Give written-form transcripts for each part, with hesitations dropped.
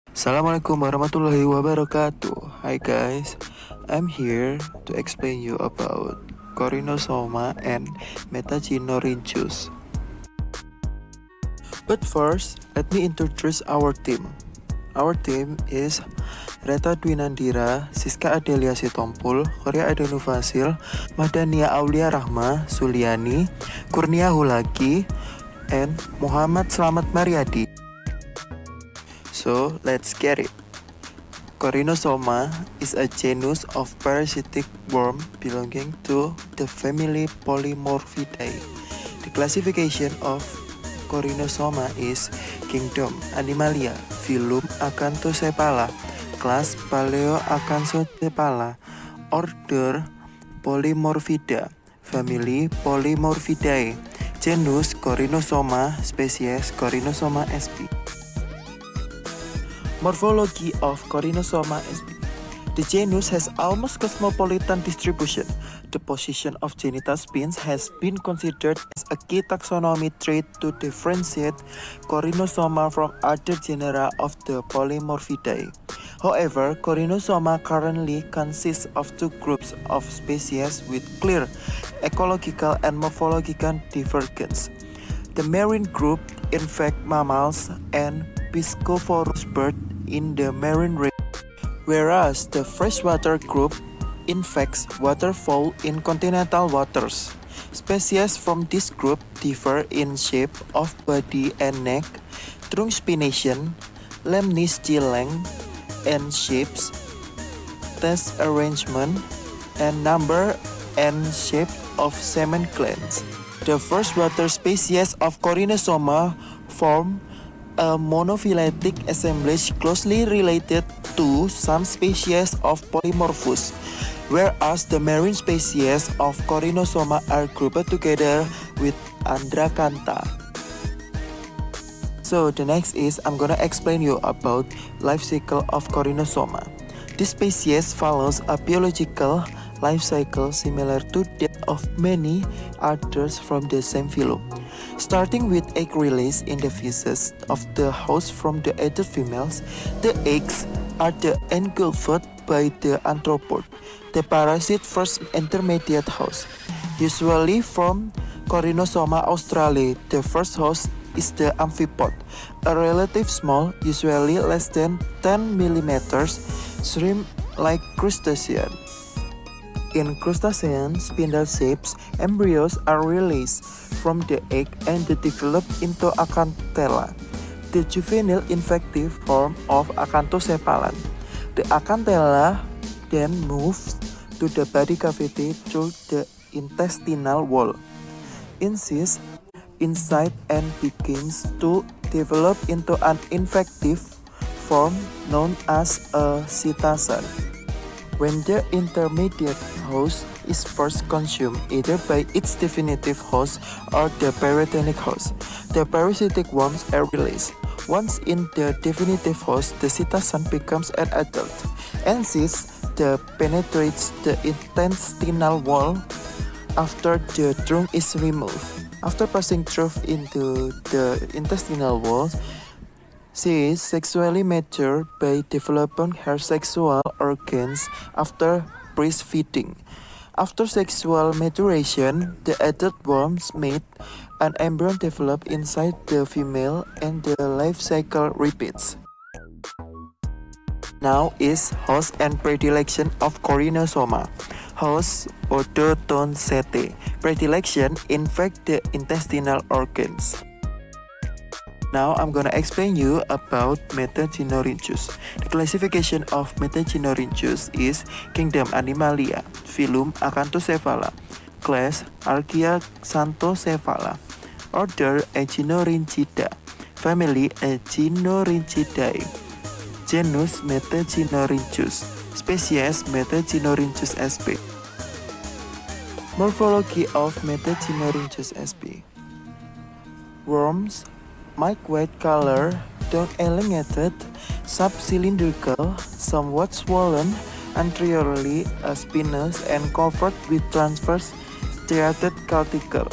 Assalamualaikum warahmatullahi wabarakatuh. Hi guys, I'm here to explain you about Corynasoma and Metachinorhynchus. But first, let me introduce our team. Our team is Reta Dwinandira, Siska Adelia Sitompul, Korea Adenufasil, Madania Aulia Rahma, Suliani, Kurnia Hulaki, and Muhammad Slamet Mariadi. So, let's get it. Corynasoma is a genus of parasitic worm belonging to the family Polymorphidae. The classification of Corynasoma is Kingdom Animalia, phylum Acanthocephala, class Paleoacanthocephala, order Polymorphida, family Polymorphidae, genus Corynasoma, species Corynasoma sp. Morphology of Corynasoma sp. The genus has almost cosmopolitan distribution. The position of genital spines has been considered as a key taxonomy trait to differentiate Corynasoma from other genera of the Polymorphidae. However, Corynasoma currently consists of two groups of species with clear ecological and morphological divergence. The marine group infect mammals and piscivorous birds in the marine region, whereas the freshwater group infects waterfowl in continental waters. Species from this group differ in shape of body and neck, trunk spination, lemnisci length and shapes, test arrangement, and number and shape of semen glands. The freshwater species of Corynasoma form a monophyletic assemblage closely related to some species of Polymorphus, whereas the marine species of Corynasoma are grouped together with Andracantha. So the next is I'm gonna explain you about life cycle of Corynasoma. This species follows a biological life cycle similar to that of many others from the same phylum. Starting with egg release in the feces of the host from the adult females, the eggs are engulfed by the arthropod, the parasite first intermediate host. Usually from Corynasoma australe, the first host is the amphipod, a relative small, usually less than 10 millimeters, shrimp-like crustacean. In crustacean spindle shapes, embryos are released from the egg and they develop into acanthella, the juvenile infective form of Acanthocephalan. The acanthella then moves to the body cavity through the intestinal wall, insists inside and begins to develop into an infective form known as a cetacean. When the intermediate host is first consumed either by its definitive host or the paratenic host, the parasitic worms are released. Once in the definitive host, the cetacean becomes an adult and penetrates the intestinal wall after the trunk is removed. After passing through into the intestinal wall, she is sexually mature by developing her sexual organs after breastfeeding. After sexual maturation, the adult worms mate, an embryo develops inside the female, and the life cycle repeats. Now is host and predilection of Corynasoma. Host Odontocete. Predilection infect the intestinal organs. Now I'm gonna explain you about Metachinorhynchus. The classification of Metachinorhynchus is Kingdom Animalia, phylum Acanthocephala, class Archaeoxanthocephala, order Echinorhynchida, family Echinorhynchidae, genus Metachinorhynchus, species Metachinorhynchus sp. Morphology of Metachinorhynchus sp. Worms, milk white color, don't elongated, subcylindrical, somewhat swollen anteriorly, spinous and covered with transverse striated cuticle.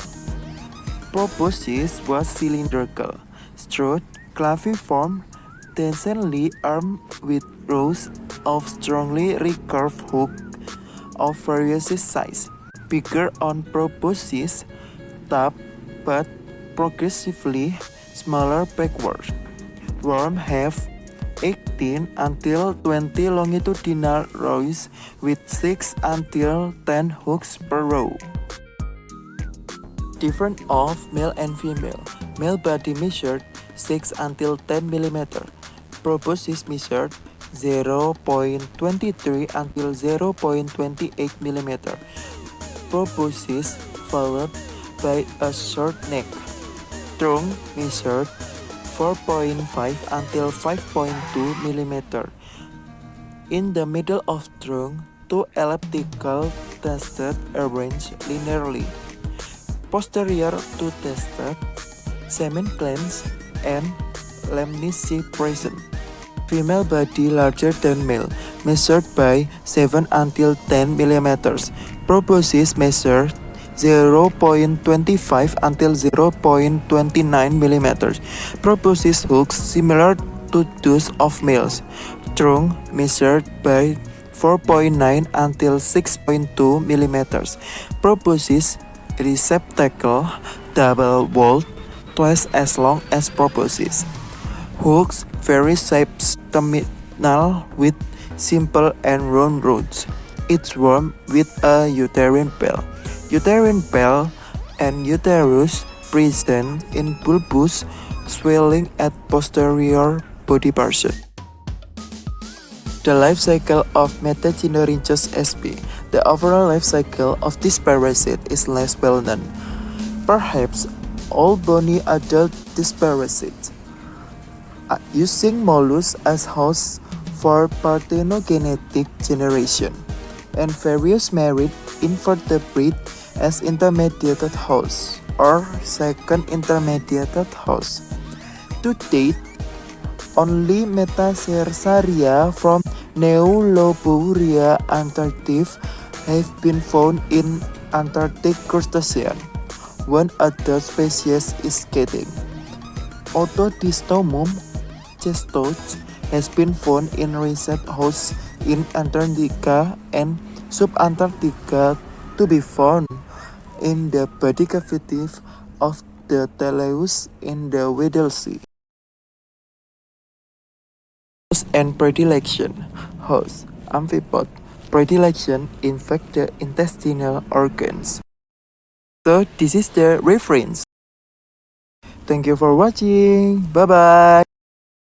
Proboscis was cylindrical, strode, claviform, intensely armed with rows of strongly recurved hooks of various sizes, bigger on proboscis top but progressively smaller backward. Worms have 18 until 20 longitudinal rows with 6 until 10 hooks per row. Different of male and female. Male body measured 6 until 10 mm. Proboscis measured 0.23 until 0.28 mm. Proboscis followed by a short neck. Trunk measured 4.5 until 5.2 mm. In the middle of trunk, two elliptical testes arranged linearly. Posterior to testes, semen glands and lemnisci present. Female body larger than male, measured by 7 until 10 mm. Proboscis measured 0.25 until 0.29 mm. Proboscis hooks similar to those of males. Trunk measured by 4.9 until 6.2 mm. Proboscis receptacle double-walled, twice as long as proboscis. Hooks vary shapes terminal with simple and round roots. Each worm with a uterine bell. Uterine bell and uterus present in bulbous swelling at posterior body portion. The life cycle of Metachinorhynchus sp. The overall life cycle of this parasite is less well known. Perhaps all bony adult this parasite, using mollusks as hosts for parthenogenetic generation, and various marine invertebrate as intermediate hosts or second intermediate hosts. To date, only Metacersaria from Neulobouria antarctica have been found in Antarctic crustacean. One other species is Keting. Otodystomum cestoch has been found in recent hosts in Antarctica and Subantarctica to be found in the body cavity of the teleus in the Weddell Sea. Host and predilection. Host, amphipod. Predilection infect the intestinal organs. So this is the reference. Thank you for watching. Bye bye.